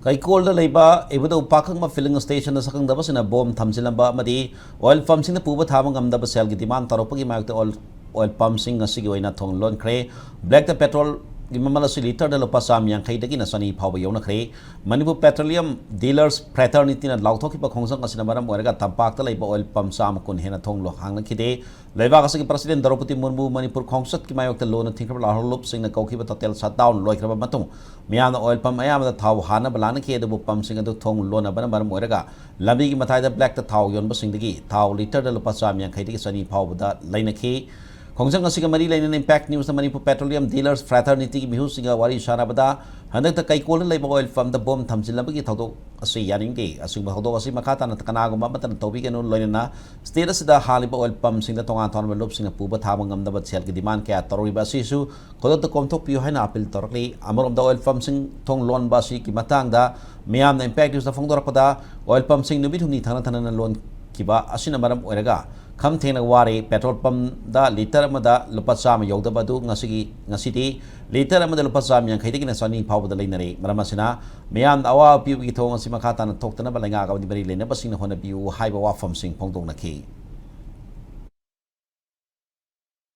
Kaikol the labor, able to Pakang filling station, the second the in a bomb, Tamsilamba, Madi, oil pumps in the Puba Tamangam, the Basel, demand Taropagi, oil pumps in a Sigawina Tong Lon Cray, black the petrol. Gimamala liter the Lopasam yang Kaitaki na Sunny Power Yonakre, Manipur Petroleum Dealers Fraternity and Lautokipa Kongsan Kasinamaram Warga Tampak the labor oil pump Sam Kun Henatong Lohang Kide, Levakasi President Dropoti Mumbu Manipur Kongsat Kimayok the loan and think of Loops in the Kokipa Hotel shut down like Rabamatong, Miana oil pump Ayam the Tau Hana Balanaki the pump sing the Tong Lona Banamaram Warga, Labi Matai the Black the Tau Yon Basing the Gi, Tau liter the Lopasam yang Kaitaki Sunny Power the Lainaki. Kongsang Sigamari Lane Impact News the Manipur Petroleum Dealers Fraternity Mihusinga Wari Sharabada, and the Kaikol labor oil from the bomb Tamsilabaki Toto, a sea yaning day, assuming Hodo Simakata and Kanago Mamat and Tobi and Lorena, status the Halibo oil pumps in the Tonga Tournament loops in a Puba Tamangam the Batsel demand cat Toriba Sisu, Kodo the Komtok Puhana Apil Torli, Amor of the oil pumps in Tong Lon Basi Kimatanga, Miam the Impact News the Fondorapada, oil pumps in the Bituni Tanatan and Lon Kiba, Asinamaram Orega. Come take a worry, petrol pump the liter Mada Lupasam Yodabadu Nasiti, later Mada Lupasam and Kating a sunny power the lineary, Maramasina, Mian Awa Pugito and Simakata and talked to Nabalanga of the very never seen a Honda View, Hyper from Sing Pongdona Key.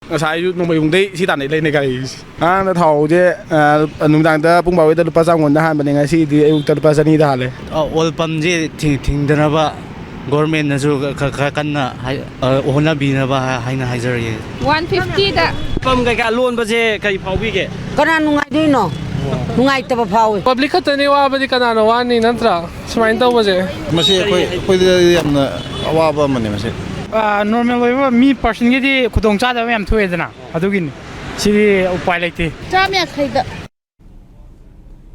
As I use no day, sit on the Lenegaris. And at how Numdanda Pumba with the Pasang on the hand, I see the Pasani Dale. All Pamji think the government nazu kana ohna bina ba haina haizari 150 da pam ga loan ba je kai phaubi ge kana nungai dui no nungai ta ba phau public khatani wa ba di kana no wani nantra smain taw ba je mase koi yamna awaba mane mase normal wa mi person ge di khudong cha da yam thoe dana adugin si upai laite chamya khaida